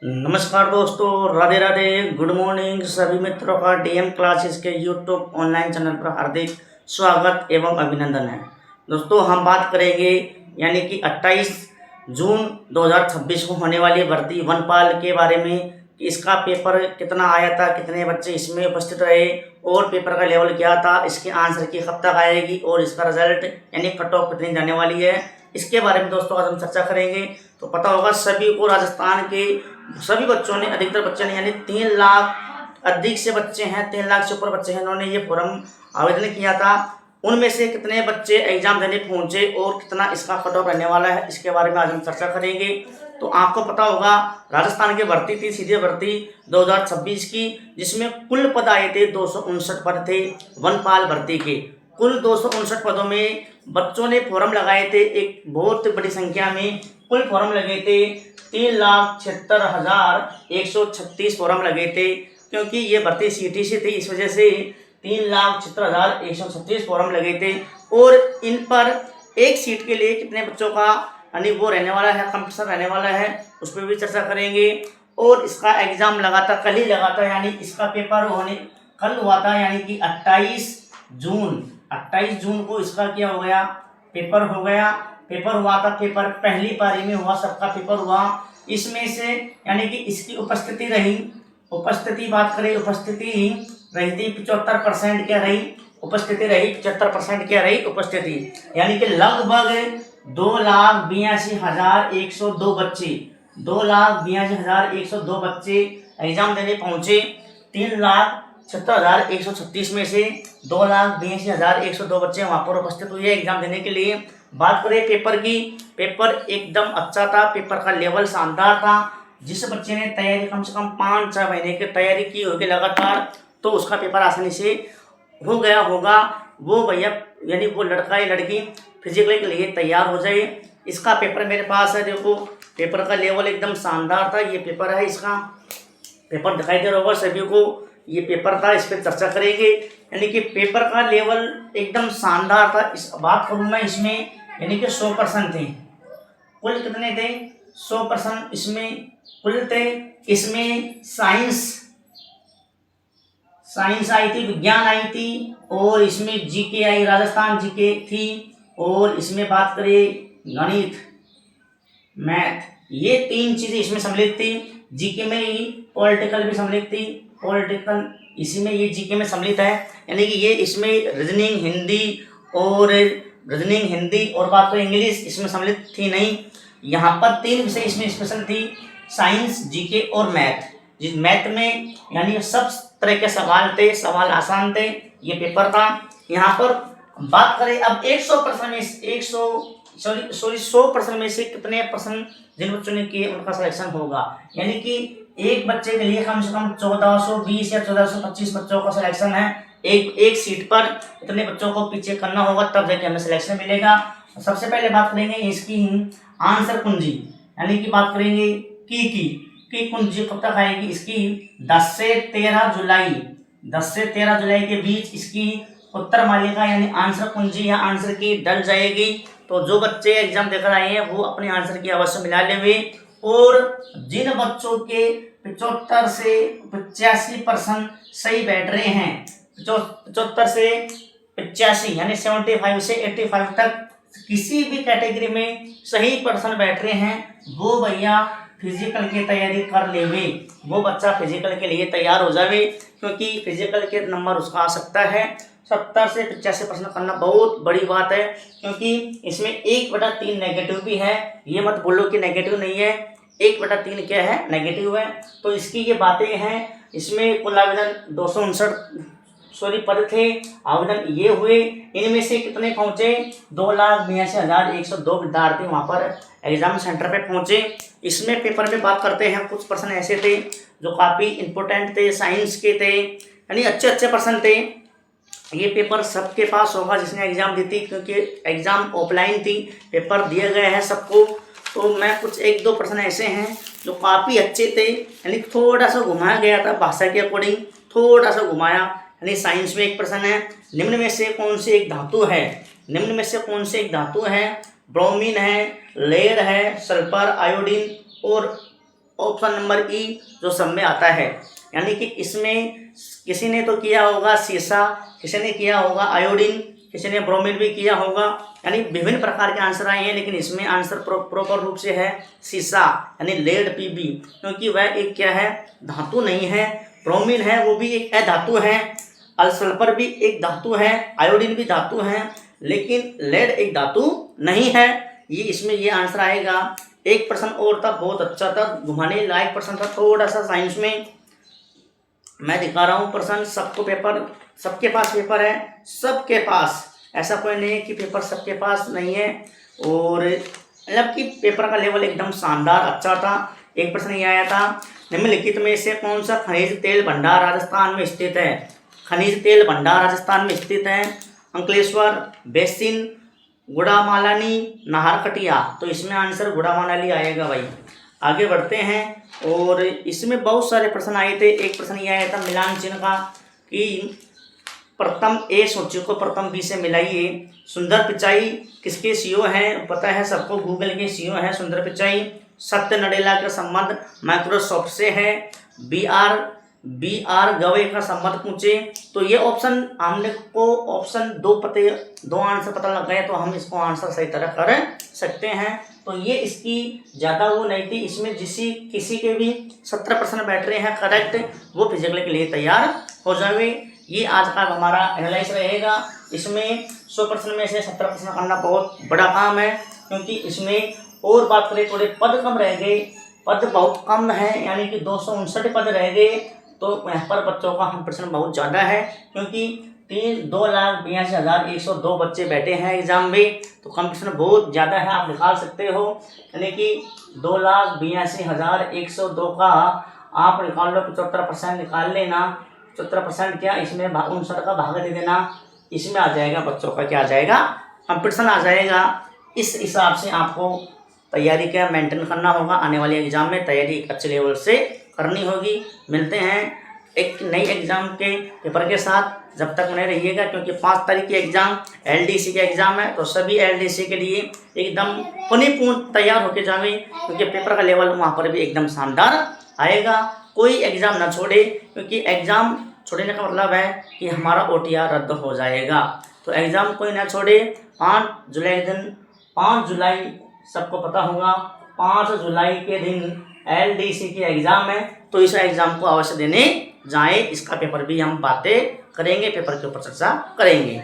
नमस्कार दोस्तों, Radhe Radhe, good morning. सभी मित्रों का डीएम क्लासेस के यूट्यूब ऑनलाइन चैनल पर हार्दिक स्वागत एवं अभिनंदन है। दोस्तों, हम बात करेंगे यानी कि 28 जून 2026 को होने वाली भर्ती वनपाल के बारे में कि इसका पेपर कितना आया था, कितने बच्चे इसमें उपस्थित रहे और पेपर का लेवल क्या था, इसके आंसर की कब तक आएगी और इसका रिजल्ट यानी कट ऑफ कितनी जाने वाली है, इसके बारे में दोस्तों आज हम चर्चा करेंगे। तो पता होगा सभी को, राजस्थान के सभी बच्चों ने, अधिकतर बच्चे ने यानी 3 लाख अधिक से बच्चे हैं, 3 लाख से ऊपर बच्चे हैं, इन्होंने ये फॉर्म आवेदन किया था। उनमें से कितने बच्चे एग्जाम देने पहुंचे और कितना इसका कट ऑफ रहने वाला है, इसके बारे में आज हम चर्चा करेंगे। तो आपको पता होगा राजस्थान की भर्ती थी, सीधी भर्ती 2026 की, जिसमें कुल पद आए थे 259 पद थे वनपाल भर्ती के। कुल 259 पदों में बच्चों ने फॉर्म लगाए थे, एक बहुत बड़ी संख्या में कुल फॉर्म लगे थे। 3,76,136 फॉर्म लगे थे, क्योंकि ये भर्ती सीटी से थी, इस वजह से 3,76,136 फॉर्म लगे थे। और इन पर एक सीट के लिए कितने बच्चों का यानी वो रहने वाला है, कंपटीशन रहने वाला है, उस पर भी चर्चा करेंगे। और इसका एग्जाम लगा था, कल ही लगा था, यानी इसका पेपर कल हुआ था, यानी कि 28 जून को इसका क्या हो गया, पेपर हो गया। पेपर हुआ था, पेपर पहली पारी में हुआ, सबका पेपर हुआ। इसमें से यानी कि इसकी उपस्थिति रही, उपस्थिति बात करें, उपस्थिति रही थी 75% क्या रही, उपस्थिति रही 75% क्या रही उपस्थिति, यानी कि लगभग 2,82,102 बच्चे, 2,82,102 बच्चे एग्जाम देने पहुंचे। 3,76,136 में से 2,82,102 बच्चे वहां पर उपस्थित हुए एग्जाम देने के लिए। बात करें पेपर की, पेपर एकदम अच्छा था, पेपर का लेवल शानदार था। जिस बच्चे ने तैयारी कम से कम 5-6 महीने की तैयारी की होगी लगातार, तो उसका पेपर आसानी से हो गया होगा। वो भैया यानी वो लड़का या लड़की फिजिकल के लिए तैयार हो जाए। इसका पेपर मेरे पास है, देखो पेपर का लेवल एकदम शानदार था। ये पेपर है, इसका पेपर दिखाई दे रहा होगा सभी को, ये पेपर था, इस पर चर्चा करेंगे। यानी कि पेपर का लेवल एकदम शानदार था। इस बात करूँ मैं, इसमें यानी कि 100% थे। कुल कितने थे, 100% इसमें कुल थे। इसमें साइंस आई थी, विज्ञान आई थी, और इसमें जीके आई, राजस्थान जीके थी, और इसमें बात करें गणित, मैथ, ये 3 चीजें इसमें सम्मिलित थी। जीके में ही पॉलिटिकल भी सम्मिलित थी, पॉलिटिकल इसी में ये जीके में सम्मिलित है, यानी कि ये इसमें रीजनिंग हिंदी और बात करें इंग्लिश इसमें सम्मिलित थी नहीं। यहाँ पर 3 विषय इसमें स्पेशल थी, साइंस, जीके और मैथ। जिस मैथ में यानी सब तरह के सवाल थे, सवाल आसान थे, ये पेपर था। यहाँ पर बात करें अब 100% में 100% में से कितने परसेंट जिन बच्चों ने किए उनका सिलेक्शन होगा, यानी कि एक बच्चे के लिए कम से कम 1420 या 1425 बच्चों का सिलेक्शन है। एक सीट पर इतने बच्चों को पीछे करना होगा, तब जाके हमें सिलेक्शन मिलेगा। सबसे पहले बात करेंगे इसकी आंसर कुंजी, यानी कि बात करेंगे की कुंजी कब तक आएगी इसकी, 10 से 13 जुलाई के बीच इसकी उत्तर मालिका यानी आंसर कुंजी या आंसर की डल जाएगी। तो जो बच्चे एग्जाम देकर आए हैं वो अपने आंसर की अवश्य मिला लेंगे। और जिन बच्चों के 75 से 85% सही बैठ रहे हैं, 75 से 85 यानी 75 से 85 तक किसी भी कैटेगरी में सही परसेंट बैठ रहे हैं, वो भैया फिजिकल की तैयारी कर लेवे, वो बच्चा फिजिकल के लिए तैयार हो जावे, क्योंकि फिजिकल के नंबर उसका आ सकता है। 70 से 85% करना बहुत बड़ी बात है, क्योंकि इसमें 1/3 नेगेटिव भी है। ये मत बोलो कि नेगेटिव नहीं है, 1/3 क्या है, नेगेटिव है। तो इसकी ये बातें हैं। इसमें कुल आवेदन 259 पद थे, आवेदन ये हुए। इनमें से कितने पहुंचे, 2,82,102 विद्यार्थी वहां पर एग्जाम सेंटर पे पहुंचे। इसमें पेपर में बात करते हैं, कुछ पर्सन ऐसे थे जो काफ़ी इंपॉर्टेंट थे, साइंस के थे, यानी अच्छे पर्सन थे। ये पेपर सबके पास होगा जिसने एग्जाम दी थी, क्योंकि एग्जाम ऑफलाइन थी, पेपर दिए गए हैं सबको। तो मैं कुछ 1-2 पर्सन ऐसे हैं जो काफ़ी अच्छे थे, यानी थोड़ा सा घुमाया गया था भाषा के अकॉर्डिंग, थोड़ा सा घुमाया। यानी साइंस में एक पर्सन है, निम्न में से कौन सी एक धातु है, ब्रोमीन है, लेड है, सल्फर, आयोडीन और ऑप्शन नंबर ई जो सब में आता है। यानी कि इसमें किसी ने तो किया होगा शीशा, किसी ने किया होगा आयोडीन, किसी ने ब्रोमीन भी किया होगा, यानी विभिन्न प्रकार के आंसर आए हैं, लेकिन इसमें आंसर प्रॉपर रूप से है शीशा यानी लेड Pb, क्योंकि वह एक क्या है, धातु नहीं है। ब्रोमीन है वो भी एक अधातु है, सल्फर भी एक धातु है, आयोडीन भी धातु है, लेकिन लेड एक धातु नहीं है। ये इसमें ये आंसर आएगा। एक प्रश्न और था, बहुत अच्छा था, घुमाने लायक प्रश्न था थोड़ा सा साइंस में। मैं दिखा रहा हूँ प्रश्न, सबको पेपर, सबके पास पेपर है, सबके पास, ऐसा कोई नहीं है कि पेपर सबके पास नहीं है। और मतलब कि पेपर का लेवल एकदम शानदार अच्छा था। एक प्रश्न ये आया था, निम्नलिखित में से कौन सा खनिज तेल भंडार राजस्थान में स्थित है? खनिज तेल भंडार राजस्थान में स्थित है अंकलेश्वर, बेसिन, गुड़ामालानी, नाहरकटिया। तो इसमें आंसर गुड़ामालानी आएगा भाई। आगे बढ़ते हैं, और इसमें बहुत सारे प्रश्न आए थे। एक प्रश्न ये आया था मिलान चिन्ह का, कि प्रथम ए सूची को प्रथम बी से मिलाइए। सुंदर पिचाई किसके सीईओ हैं? पता है सबको, गूगल के सीईओ हैं सुंदर पिचाई। सत्य नडेला का संबंध माइक्रोसॉफ्ट से है। बी आर गवे का संबंध पूछे, तो ये ऑप्शन हमने को ऑप्शन दो आंसर पता लग गए, तो हम इसको आंसर सही तरह कर सकते हैं। तो ये इसकी ज़्यादा वो नहीं थी, इसमें किसी के भी 17 प्रश्न बैठ रहे हैं करेक्ट, वो फिजिकल के लिए तैयार हो जाए। ये आज का हमारा एनालाइज रहेगा। इसमें 100 प्रश्न में से 17 प्रश्न करना बहुत बड़ा काम है, क्योंकि इसमें और बात करें थोड़े पद कम रह गए, पद बहुत कम है, यानी कि 259 पद रह गए। तो यहाँ पर बच्चों का 100% बहुत ज़्यादा है, क्योंकि 2,82,102 बच्चे बैठे हैं एग्जाम में, तो कंपटीशन बहुत ज़्यादा है, आप निकाल सकते हो। यानी कि 2,82,102 का आप निकाल लो, 75% निकाल लेना। 75% क्या, इसमें 59 का भाग दे देना, इसमें आ जाएगा बच्चों का क्या आ जाएगा, कंपटीशन आ जाएगा। इस हिसाब से आपको तैयारी का मेंटेन करना होगा। आने वाले एग्जाम में तैयारी अच्छे लेवल से करनी होगी। मिलते हैं एक नई एग्जाम के पेपर के साथ, जब तक बने रहिएगा, क्योंकि 5 तारीख की एग्जाम LDC के एग्जाम है, तो सभी LDC के लिए एकदम परिपूर्ण तैयार होके जावे, क्योंकि पेपर का लेवल वहाँ पर भी एकदम शानदार आएगा। कोई एग्जाम ना छोड़े, क्योंकि एग्जाम छोड़ने का मतलब है कि हमारा OTR रद्द हो जाएगा। तो एग्जाम कोई ना छोड़े। 5 जुलाई सबको पता होगा, 5 जुलाई के दिन LDC की एग्जाम है, तो इस एग्जाम को अवश्य देने जाएं। इसका पेपर भी हम बातें करेंगे, पेपर के ऊपर चर्चा करेंगे।